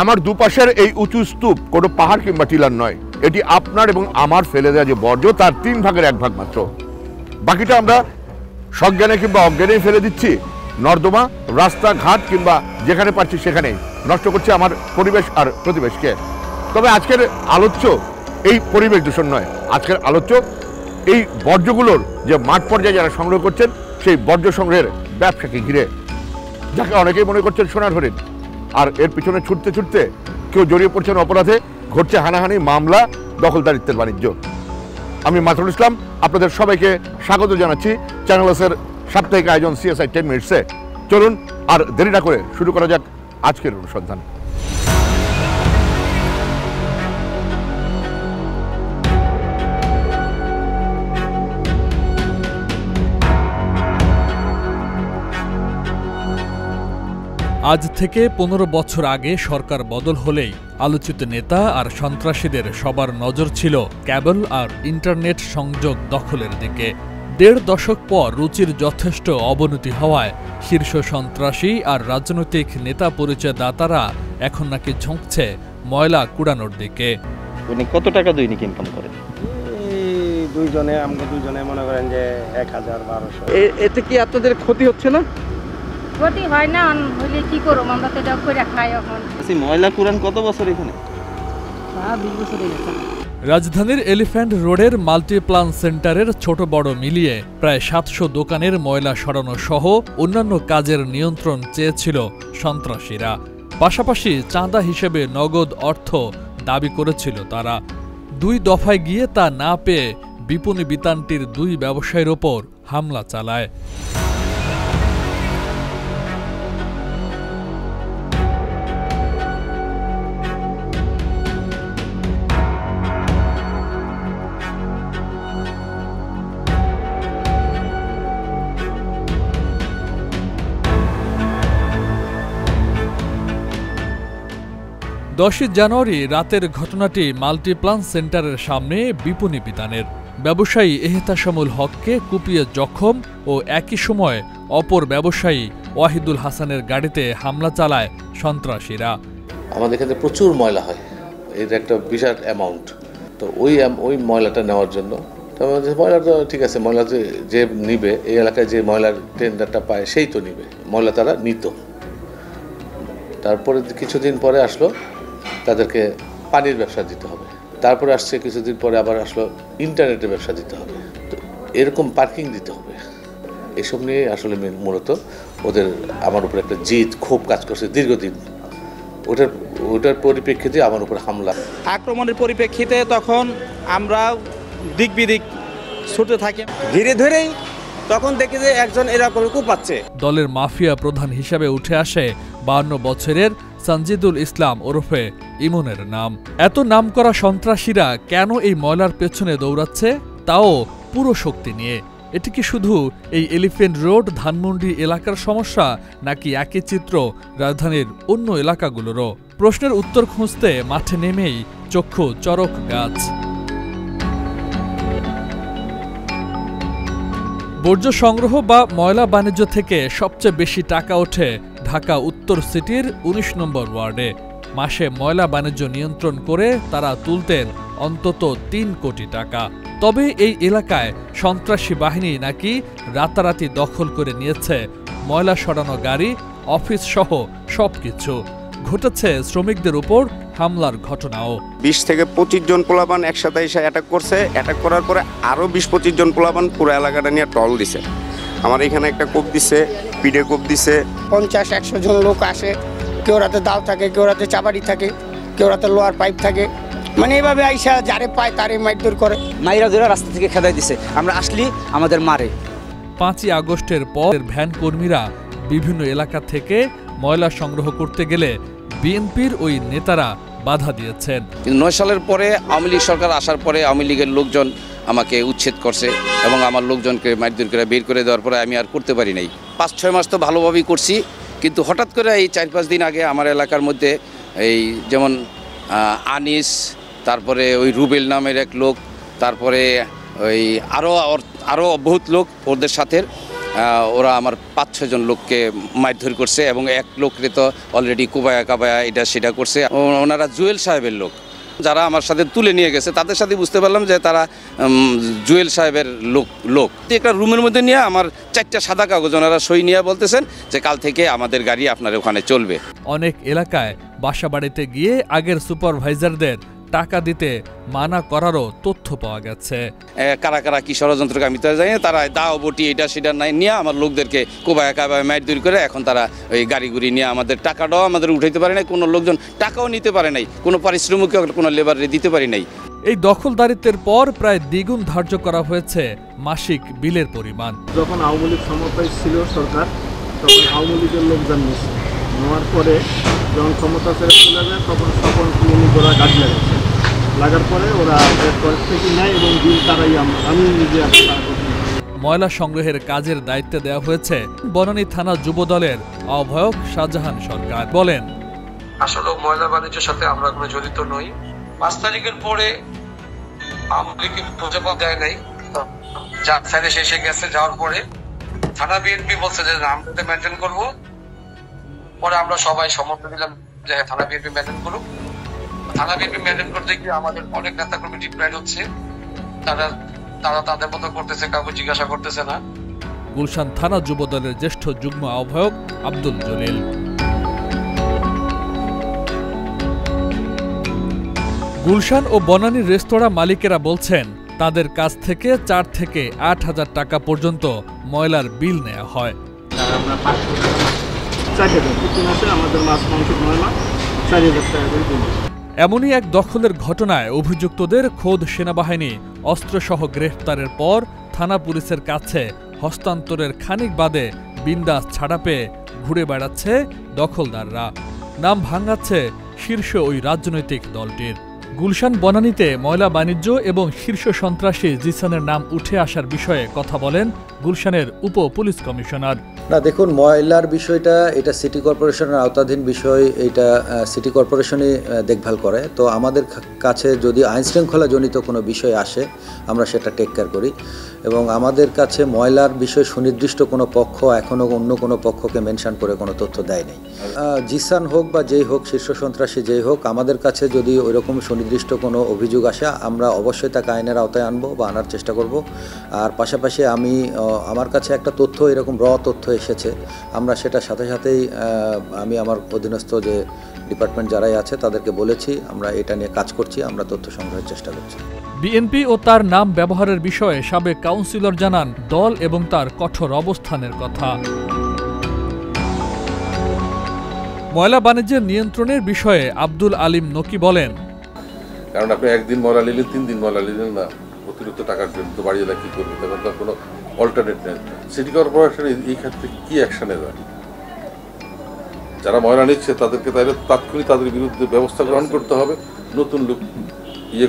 আমার দুপাশের এই উঁচু স্তূপ কোনো পাহাড় কিংবা টিলার নয়, এটি আপনার এবং আমার ফেলে দেওয়া যে বর্জ্য তার 3 ভাগের 1 ভাগ মাত্র। বাকিটা আমরা সজ্ঞানে কিংবা অজ্ঞানেই ফেলে দিচ্ছি নর্দমা, রাস্তাঘাট কিংবা যেখানে পাচ্ছি সেখানেই নষ্ট করছে আমার পরিবেশ আর প্রতিবেশকে। তবে আজকের আলোচ্য এই পরিবেশ দূষণ নয়, আজকের আলোচ্য এই বর্জ্যগুলোর যে মাঠ পর্যায়ে যারা সংগ্রহ করছেন সেই বর্জ্য সংগ্রহের ব্যবসাকে ঘিরে, যাকে অনেকেই মনে করছেন সোনার হরিণ। আর এর পিছনে ছুটতে ছুটতে কেউ জড়িয়ে পড়ছেন অপরাধে, ঘটছে হানাহানি, মামলা, দখলদারিত্বের বাণিজ্য। আমি মাসুদুল ইসলাম, আপনাদের সবাইকে স্বাগত জানাচ্ছি চ্যানেল এর সাপ্তাহিক আয়োজন CSI 10 মিনিটসে। চলুন আর দেরি না করে শুরু করা যাক আজকের অনুসন্ধান। আজ থেকে 15 বছর আগে সরকার বদল হলেই আলোচিত নেতা আর সন্ত্রাসীদের সবার নজর ছিল কেবল আর ইন্টারনেট সংযোগ দখলের দিকে। 1.5 দশক পর রুচির যথেষ্ট অবনতি হওয়ায় শীর্ষ সন্ত্রাসী আর রাজনৈতিক নেতা পরিচয় দাতারা এখন নাকি ঝুঁকছে ময়লা কুড়ানোর দিকে। উনি কত টাকা দৈনিক ইনকাম করেন? আমরা দুইজনে মনে করেন যে 1000-1200। এতে কি আপনাদের ক্ষতি হচ্ছে না? ক্ষতি হয় না, হইলে কি করব, আমরা তো এটা করে খাই এখন। ময়লা কুড়ান কত বছর এখানে? 20 বছর হয়ে গেছে। রাজধানীর এলিফ্যান্ট রোডের মাল্টিপ্লান সেন্টারের ছোট বড় মিলিয়ে প্রায় 700 দোকানের ময়লা সরানো সহ অন্যান্য কাজের নিয়ন্ত্রণ চেয়েছিল সন্ত্রাসীরা। পাশাপাশি চাঁদা হিসেবে নগদ অর্থ দাবি করেছিল তারা। 2 দফায় গিয়ে তা না পেয়ে বিপণী বিতানটির 2 ব্যবসায়ীর ওপর হামলা চালায়। জানুয়ারি রাতের ঘটনাটি মাল্টিপ্লান সেন্টারের সামনে বিপণী বিতানের। ব্যবসায়ী এহতেশামুল হককে কুপিয়ে জখম ও একই সময় অপর ব্যবসায়ী ওয়াহিদুল হাসানের গাড়িতে হামলা চালায় সন্ত্রাসীরা। আমাদের এখানে প্রচুর ময়লা হয়, এর একটা বিশাল অ্যামাউন্ট। তো ওই ময়লাটা নেওয়ার জন্য ময়লাটা ঠিক আছে, ময়লা যে নিবে, এই এলাকায় যে ময়লার টেন্ডারটা পায় সেই তো নিবে, ময়লা তারা নিত। তারপরে কিছুদিন পরে আসলো তাদেরকে পানির ব্যবসা দিতে হবে, তারপরে আসছে কিছুদিন পরে আবার আসলো ইন্টারনেটের ব্যবসা দিতে হবে, তো এরকম পার্কিং দিতে হবে। এসব নিয়ে আসলে মূলত ওদের আমার উপর একটা জিদ ক্ষোভ কাজ করছে দীর্ঘদিন। ওটার পরিপ্রেক্ষিতে আমার উপর হামলা, আক্রমণের পরিপ্রেক্ষিতে তখন আমরা দিক বিদিক ছুটে থাকি। ধীরে ধীরেই তখন দেখি যে একজন এরকম কুপাচ্ছে। দলের মাফিয়া প্রধান হিসাবে উঠে আসে 52 বছরের সঞ্জিদুল ইসলাম ওরফে ইমনের নাম। এত নামকরা সন্ত্রাসীরা কেন এই ময়লার পেছনে দৌড়াচ্ছে, তাও পুরো শক্তি নিয়ে? এটি কি শুধু এই এলিফ্যান্ট রোড ধানমন্ডি এলাকার সমস্যা, নাকি একই চিত্র রাজধানীর অন্য এলাকাগুলোরও? প্রশ্নের উত্তর খুঁজতে মাঠে নেমেই চক্ষু চরক গাছ। বর্জ্য সংগ্রহ বা ময়লা বাণিজ্য থেকে সবচেয়ে বেশি টাকা ওঠে ঢাকা উত্তর সিটির 19 নম্বর ওয়ার্ডে। মাসে ময়লা বাণিজ্য নিয়ন্ত্রণ করে তারা তুলতেন অন্তত 3 কোটি টাকা। তবে এই এলাকায় সন্ত্রাসী বাহিনী নাকি রাতারাতি দখল করে নিয়েছে ময়লা সরানো গাড়ি, অফিস সহ সবকিছু। ঘটেছে শ্রমিকদের উপর হামলার ঘটনাও। 20 থেকে 25 জন পোলাপান একসাথে এসে অ্যাটাক করছে। অ্যাটাক করার পরে আরও 20-25 জন পোলাপান পুরো এলাকাটা নিয়ে টল দিছে। আমার এখানে একটা কোপ দিছে, পিঠে কোপ দিছে। 50-100 জন লোক আসে, কেউ রাতে দাও থাকে, কেউ রাতে চাবাড়ি থাকে, কেউ রাতে লোহার পাইপ থাকে। মানে এইভাবে আইসা যারে পায় তারে মারধর করে, মাইরা ধরে রাস্তা থেকে খেদাই দিছে। আমরা আসলি আমাদের মারে। 5ই আগস্টের পর ভ্যান কর্মীরা বিভিন্ন এলাকা থেকে ময়লা সংগ্রহ করতে গেলে বিএনপির ওই নেতারা বাধা দিয়েছেন। 9 সালের পরে আওয়ামী লীগ সরকার আসার পরে আওয়ামী লীগের লোকজন আমাকে উচ্ছেদ করছে এবং আমার লোকজনকে মারধর করে বের করে দেওয়ার পরে আমি আর করতে পারি নাই। 5-6 মাস তো ভালোভাবেই করছি, কিন্তু হঠাৎ করে এই 4-5 দিন আগে আমার এলাকার মধ্যে এই যেমন আনিস, তারপরে ওই রুবেল নামের এক লোক, তারপরে ওই আরও বহুত লোক ওদের সাথে ওরা আমার 5-6 জন লোককে মারধর করছে এবং এক লোককে তো অলরেডি কুবায়া কাবায়া এটা সেটা করছে। ওনারা জুয়েল সাহেবের লোক, যারা আমার সাথে তুলে নিয়ে গেছে তাদের সাথে বুঝতে পারলাম যে তারা জুয়েল সাহেবের লোক। একটা রুমের মধ্যে নিয়ে আমার 4টা সাদা কাগজ ওনারা সই নিয়ে বলতেছেন যে কাল থেকে আমাদের গাড়ি আপনার ওখানে চলবে। অনেক এলাকায় বাসাবাড়িতে গিয়ে আগের সুপারভাইজারদের টাকা দিতে মানা করারও তথ্য পাওয়া গেছে। কারা কারা কি ষড়যন্ত্র আমি তো জানি না, তারা দাও বটি এটা সেটা নাই নিয়ে আমার লোকদেরকে কোবায়া কাবায় মারধর করে এখন তারা ওই গাড়িগুড়ি নিয়ে আমাদের টাকাটাও আমাদের উঠাইতে পারে নাই, কোনো লোকজন টাকাও নিতে পারে নাই, কোনো পারিশ্রমিকও কোনো লেবারে দিতে পারি নাই। এই দখলদারিত্বের পর প্রায় দ্বিগুণ ধার্য করা হয়েছে মাসিক বিলের পরিমাণ। যখন আওয়ামী লীগ ক্ষমতায় ছিল সরকার, তখন আওয়ামী লীগের লোকজন নিচ্ছে, নেওয়ার পরে যখন ক্ষমতা ছেড়ে চলে যায় তখন সকল ক্লিনিক ওরা গাড়ি লাগাচ্ছে, লাগার পরে ওরা এরপর থেকে নেয় এবং বিল তারাই আমি নিজে ময়লা সংগ্রহের কাজের দায়িত্ব দেওয়া হয়েছে বনানী থানা যুবদলের আহ্বায়ক শাহজাহান সরকার। বলেন, আসলে ময়লা বাণিজ্যের সাথে আমরা কোনো জড়িত নই। 5 তারিখের পরে আওয়ামী লীগ প্রজাপন দেয় নাই, যার সাইডে শেষে গেছে, যাওয়ার পরে থানা বিএনপি বলছে যে আমরা মেনটেন করবো। পরে আমরা সবাই সমর্থন দিলাম যে থানা বিএনপি মেনটেন করুক। থানা বিএনপি মেনটেন করতে গিয়ে আমাদের অনেক নেতা কর্মী ডিপ্রাইড হচ্ছে, তারা তাদের মতো করতেছে, কাউকে জিজ্ঞাসা করতেছে না। গুলশান থানা যুবদলের জ্যেষ্ঠ যুগ্ম আহ্বায়ক আব্দুল জলিল। গুলশান ও বনানীর রেস্তোরাঁ মালিকেরা বলছেন তাদের কাছ থেকে 4 থেকে 8 হাজার টাকা পর্যন্ত ময়লার বিল নেওয়া হয়। আমরা 500 টাকা আমাদের মাছ মাংস ময়লা 4000 টাকা করে দিই। এমনই এক দখলের ঘটনায় অভিযুক্তদের খোদ সেনাবাহিনী অস্ত্রসহ গ্রেফতারের পর থানা পুলিশের কাছে হস্তান্তরের খানিক বাদে বিন্দাস ছাড়া পেয়ে ঘুরে বেড়াচ্ছে দখলদাররা। নাম ভাঙাচ্ছে শীর্ষ ওই রাজনৈতিক দলটির। গুলশান বনানীতে ময়লা বাণিজ্য এবং শীর্ষ সন্ত্রাসী জিসানের নাম উঠে আসার বিষয়ে কথা বলেন গুলশানের উপ পুলিশ কমিশনার। না দেখুন, ময়লার বিষয়টা এটা সিটি কর্পোরেশনের আওতাধীন বিষয়, এটা সিটি কর্পোরেশনই দেখভাল করে। তো আমাদের কাছে যদি আইনশৃঙ্খলা জনিত কোনো বিষয় আসে আমরা সেটা টেক কেয়ার করি এবং আমাদের কাছে ময়লার বিষয় সুনির্দিষ্ট কোনো পক্ষ এখনও অন্য কোনো পক্ষকে মেনশন করে কোনো তথ্য দেয়নি। জিসান হোক বা যেই হোক, শীর্ষ সন্ত্রাসী যেই হোক, আমাদের কাছে যদি ওইরকম সুনির্দিষ্ট কোনো অভিযোগ আসে আমরা অবশ্যই তাকে আইনের আওতায় আনবো বা আনার চেষ্টা করব। আর পাশাপাশি আমার কাছে একটা তথ্য, এরকম তথ্য এসেছে, আমরা সেটা সাথে সাথেই আমি আমার অধীনস্থ যে ডিপার্টমেন্ট যারাই আছে তাদেরকে বলেছি আমরা এটা নিয়ে কাজ করছি, আমরা তথ্য সংগ্রহের চেষ্টা করছি। বিএনপি ও তার নাম ব্যবহারের বিষয়ে সাবেক কাউন্সিলর জানান দল এবং তার কঠোর অবস্থানের কথা। ময়লা বাণিজ্যের নিয়ন্ত্রণের বিষয়ে আব্দুল আলিম নকি বলেন, কারণ আপনি একদিন ময়লা নিলেন, 3 দিন ময়লা নিলেন না, অতিরিক্ত টাকার জন্য বাড়িয়ে কি করবে, তখন তার কোনো অল্টারনেট নেই। সিটি কর্পোরেশন এই ক্ষেত্রে কি অ্যাকশনে যায়? যারা ময়লা নিচ্ছে তাদেরকে তাহলে তাৎক্ষণিক তাদের বিরুদ্ধে ব্যবস্থা গ্রহণ করতে হবে, নতুন লোক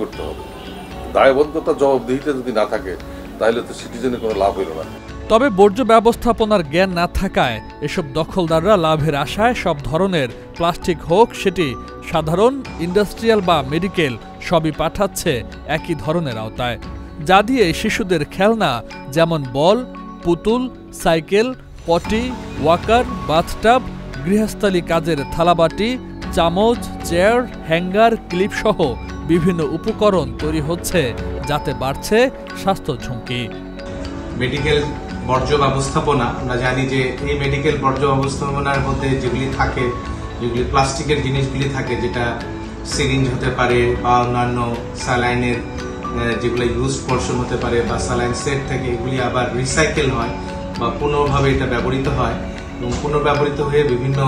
করতে হবে। দায়বদ্ধতা জবাবদিহিতে যদি না থাকে তাহলে তো সিটিজেনের কোনো লাভ হইল না। তবে বর্জ্য ব্যবস্থাপনার জ্ঞান না থাকায় এসব দখলদাররা লাভের আশায় সব ধরনের প্লাস্টিক হোক সেটি সাধারণ, ইন্ডাস্ট্রিয়াল বা মেডিকেল সবই পাঠাচ্ছে একই ধরনের আওতায়, যা দিয়ে শিশুদের খেলনা যেমন বল, পুতুল, সাইকেল, পটি, ওয়াকার, বাথটাব, গৃহস্থালী কাজের থালাবাটি, চামচ, চেয়ার, হ্যাঙ্গার, ক্লিপ সহ বিভিন্ন উপকরণ তৈরি হচ্ছে, যাতে বাড়ছে স্বাস্থ্য ঝুঁকি। মেডিকেল বর্জ্য ব্যবস্থাপনা, আমরা জানি যে এই মেডিকেল বর্জ্য ব্যবস্থাপনার মধ্যে যেগুলি থাকে, যেগুলি প্লাস্টিকের জিনিসগুলি থাকে, যেটা সিরিঞ্জ হতে পারে বা অন্যান্য স্যালাইনের যেগুলো ইউজ পোর্শন হতে পারে বা স্যালাইন সেট থেকে, এগুলি আবার রিসাইকেল হয় বা পুনর্ভাবে এটা ব্যবহৃত হয় এবং পুনর্ব্যবহৃত হয়ে বিভিন্ন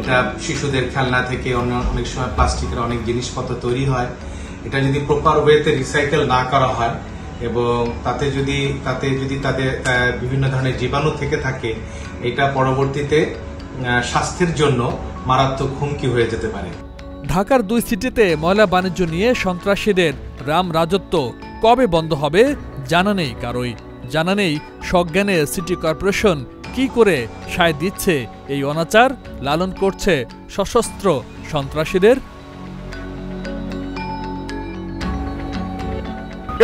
এটা শিশুদের খেলনা থেকে অনেক সময় প্লাস্টিকের অনেক জিনিসপত্র তৈরি হয়। এটা যদি প্রপার ওয়েতে রিসাইকেল না করা হয় এবং তাতে যদি তাদের বিভিন্ন ধরনের জীবাণু থেকে থাকে, এটা পরবর্তীতে স্বাস্থ্যের জন্য মারাত্মক হুমকি হয়ে যেতে পারে। ঢাকার 2 সিটিতে ময়লা বাণিজ্য নিয়ে সন্ত্রাসীদের রাম রাজত্ব কবে বন্ধ হবে জানা নেই কারোই। জানা নেই সজ্ঞানে সিটি কর্পোরেশন কি করে সায় দিচ্ছে এই অনাচার, লালন করছে সশস্ত্র সন্ত্রাসীদের।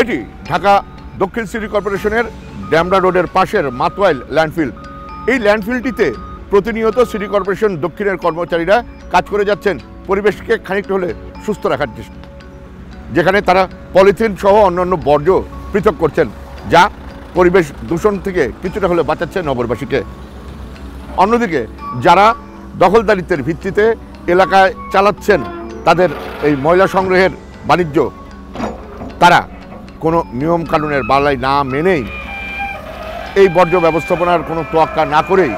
এটি ঢাকা দক্ষিণ সিটি কর্পোরেশনের ড্যামরা রোডের পাশের মাতওয়াইল ল্যান্ডফিল। এই ল্যান্ডফিলটিতে প্রতিনিয়ত সিটি কর্পোরেশন দক্ষিণের কর্মচারীরা কাজ করে যাচ্ছেন পরিবেশকে খানিকটা হলে সুস্থ রাখার চেষ্টা, যেখানে তারা পলিথিন সহ অন্যান্য বর্জ্য পৃথক করছেন, যা পরিবেশ দূষণ থেকে কিছুটা হলে বাঁচাচ্ছে নগরবাসীকে। অন্যদিকে যারা দখলদারিত্বের ভিত্তিতে এলাকায় চালাচ্ছেন তাদের এই ময়লা সংগ্রহের বাণিজ্য, তারা কোনো নিয়মকানুনের বালাই না মেনেই এই বর্জ্য ব্যবস্থাপনার কোনো তোয়াক্কা না করেই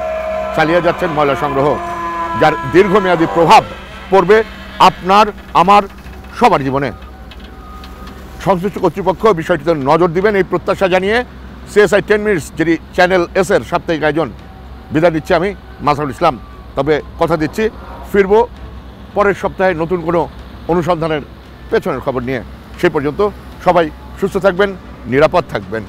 চালিয়ে যাচ্ছেন ময়লা সংগ্রহ, যার দীর্ঘমেয়াদী প্রভাব পড়বে আপনার আমার সবার জীবনে। সংশ্লিষ্ট কর্তৃপক্ষ বিষয়টিতে নজর দিবেন এই প্রত্যাশা জানিয়ে CSI 10 মিনিটস যেটি চ্যানেল এসের সাপ্তাহিক আয়োজন, বিদায় দিচ্ছি আমি মাসুদুল ইসলাম। তবে কথা দিচ্ছি ফিরব পরের সপ্তাহে নতুন কোনো অনুসন্ধানের পেছনের খবর নিয়ে। সেই পর্যন্ত সবাই সুস্থ থাকবেন, নিরাপদ থাকবেন।